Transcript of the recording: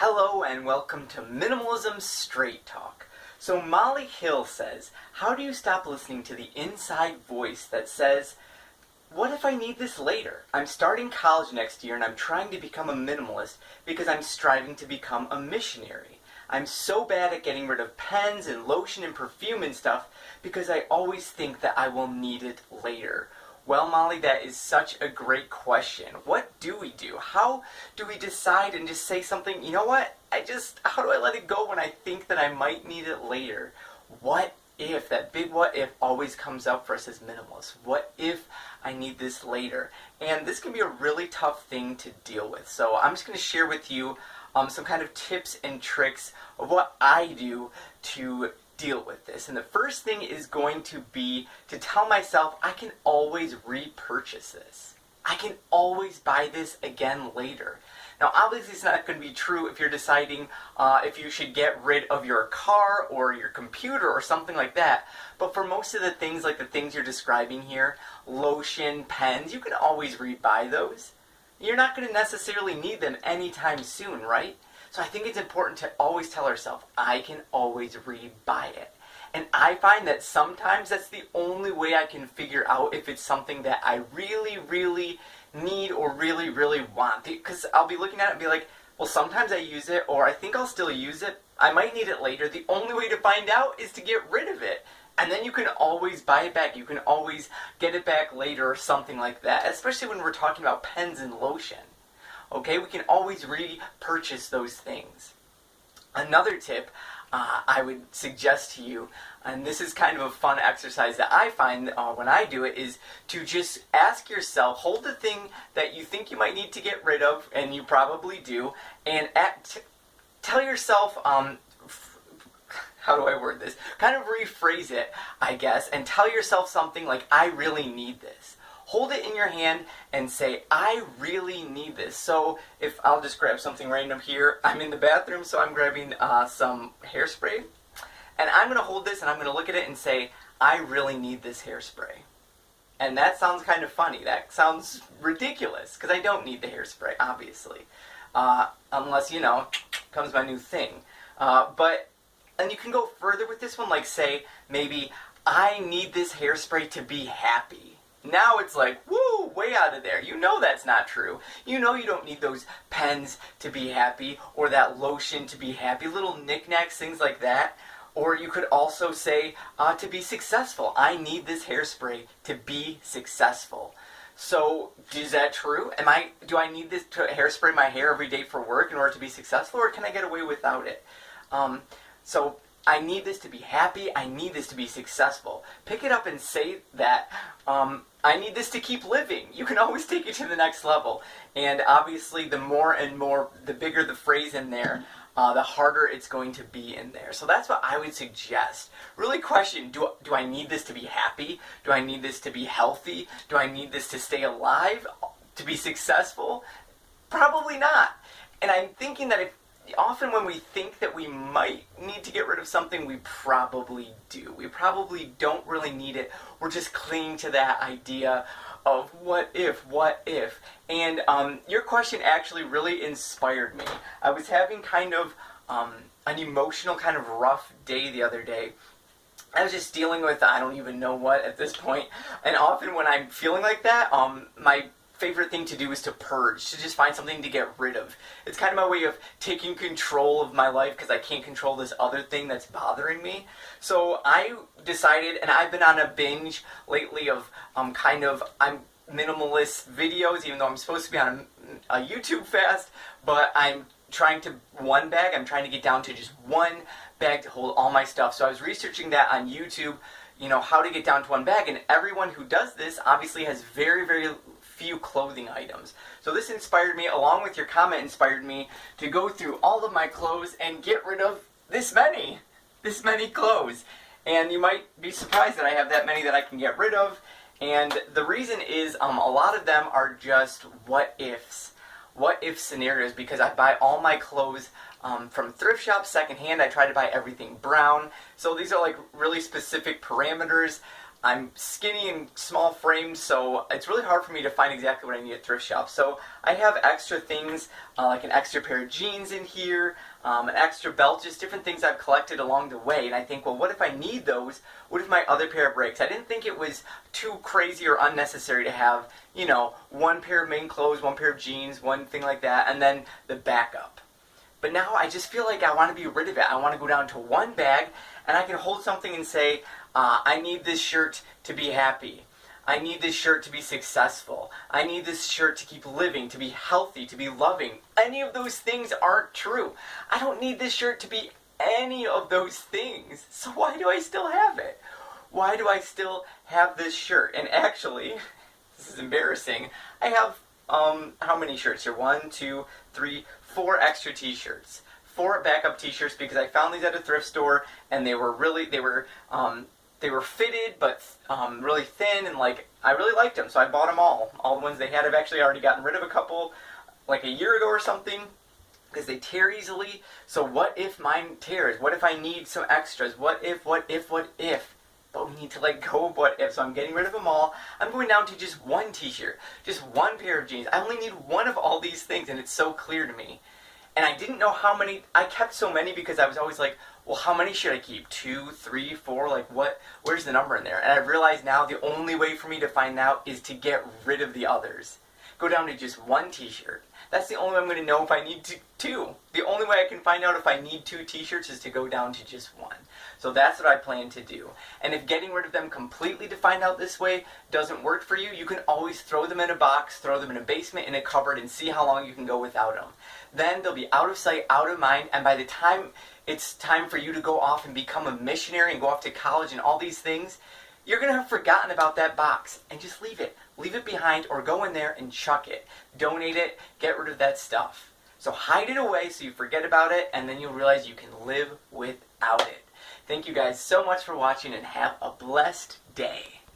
Hello and welcome to Minimalism Straight Talk. So Molly Hill says, how do you stop listening to the inside voice that says, what if I need this later? I'm starting college next year and I'm trying to become a minimalist because I'm striving to become a missionary. I'm so bad at getting rid of pens and lotion and perfume and stuff because I always think that I will need it later. Well, Molly, that is such a great question. What do we do? How do we decide and just say something, you know what, how do I let it go when I think that I might need it later? What if, that big what if always comes up for us as minimalists. What if I need this later? And this can be a really tough thing to deal with. So I'm just going to share with you some kind of tips and tricks of what I do to deal with this. And the first thing is going to be to tell myself I can always repurchase this. I can always buy this again later. Now obviously it's not going to be true if you're deciding if you should get rid of your car or your computer or something like that. But for most of the things, like the things you're describing here, lotion, pens, you can always rebuy those. You're not going to necessarily need them anytime soon, right? So I think it's important to always tell ourselves, I can always rebuy it. And I find that sometimes that's the only way I can figure out if it's something that I really, really need or really, really want. Because I'll be looking at it and be like, well, sometimes I use it, or I think I'll still use it. I might need it later. The only way to find out is to get rid of it. And then you can always buy it back. You can always get it back later or something like that, especially when we're talking about pens and lotion. Okay, we can always repurchase those things. Another tip I would suggest to you, and this is kind of a fun exercise that I find when I do it, is to just ask yourself, hold the thing that you think you might need to get rid of, and you probably do, and tell yourself, how do I word this? Kind of rephrase it, I guess, and tell yourself something like, I really need this. Hold it in your hand and say, I really need this. So if I'll just grab something random here. I'm in the bathroom, so I'm grabbing some hairspray. And I'm going to hold this and I'm going to look at it and say, I really need this hairspray. And that sounds kind of funny. That sounds ridiculous because I don't need the hairspray, obviously. Unless, comes my new thing. And you can go further with this one, like say, maybe, I need this hairspray to be happy. Now it's like, woo, way out of there. You know that's not true. You know you don't need those pens to be happy, or that lotion to be happy, little knickknacks, things like that. Or you could also say, to be successful. I need this hairspray to be successful. So, is that true? Do I need this to hairspray my hair every day for work in order to be successful, or can I get away without it? So I need this to be happy, I need this to be successful. Pick it up and say that, I need this to keep living. You can always take it to the next level. And obviously the more and more, the bigger the phrase in there, the harder it's going to be in there. So that's what I would suggest. Really question, do I need this to be happy? Do I need this to be healthy? Do I need this to stay alive? To be successful? Probably not. And I'm thinking that often when we think that we might need to get rid of something, we probably do. We probably don't really need it. We're just clinging to that idea of what if. And your question actually really inspired me. I was having kind of an emotional, kind of rough day the other day. I was just dealing with, I don't even know what at this point. And often when I'm feeling like that, my favorite thing to do is to purge, to just find something to get rid of. It's kind of my way of taking control of my life because I can't control this other thing that's bothering me. So I decided, and I've been on a binge lately of I'm minimalist videos, even though I'm supposed to be on a YouTube fast, but I'm trying to I'm trying to get down to just one bag to hold all my stuff. So I was researching that on YouTube, how to get down to one bag, and everyone who does this obviously has very, very few clothing items. So this inspired me, along with your comment, inspired me to go through all of my clothes and get rid of this many clothes. And you might be surprised that I have that many that I can get rid of. And the reason is a lot of them are just what ifs. What if scenarios, because I buy all my clothes from thrift shops, secondhand. I try to buy everything brown. So these are like really specific parameters. I'm skinny and small framed, so it's really hard for me to find exactly what I need at thrift shops. So I have extra things, like an extra pair of jeans in here, an extra belt, just different things I've collected along the way. And I think, well, what if I need those? What if my other pair breaks? I didn't think it was too crazy or unnecessary to have, you know, one pair of main clothes, one pair of jeans, one thing like that, and then the backup. But now I just feel like I want to be rid of it. I want to go down to one bag, and I can hold something and say, I need this shirt to be happy. I need this shirt to be successful. I need this shirt to keep living, to be healthy, to be loving. Any of those things aren't true. I don't need this shirt to be any of those things. So why do I still have it? Why do I still have this shirt? And actually, this is embarrassing, I have, how many shirts here? 1, 2, 3, 4 extra t-shirts. 4 backup t-shirts because I found these at a thrift store and they were fitted but really thin, and like I really liked them, so I bought them all the ones they had. I've actually already gotten rid of a couple like a year ago or something because they tear easily. So what if mine tears? What if I need some extras? What if? But we need to let go of what if. So I'm getting rid of them all. I'm going down to just one t-shirt, just one pair of jeans. I only need one of all these things, and it's so clear to me. And I didn't know how many. I kept so many because I was always like, well, how many should I keep? 2, 3, 4? Like what? Where's the number in there? And I've realized now the only way for me to find out is to get rid of the others. Go down to just one t-shirt. That's the only way I'm going to know if I need two. The only way I can find out if I need 2 t-shirts is to go down to just one. So that's what I plan to do. And if getting rid of them completely to find out this way doesn't work for you, you can always throw them in a box, throw them in a basement, in a cupboard, and see how long you can go without them. Then they'll be out of sight, out of mind, and by the time it's time for you to go off and become a missionary and go off to college and all these things, you're going to have forgotten about that box, and just leave it. Leave it behind, or go in there and chuck it. Donate it, get rid of that stuff. So hide it away so you forget about it, and then you'll realize you can live without it. Thank you guys so much for watching, and have a blessed day.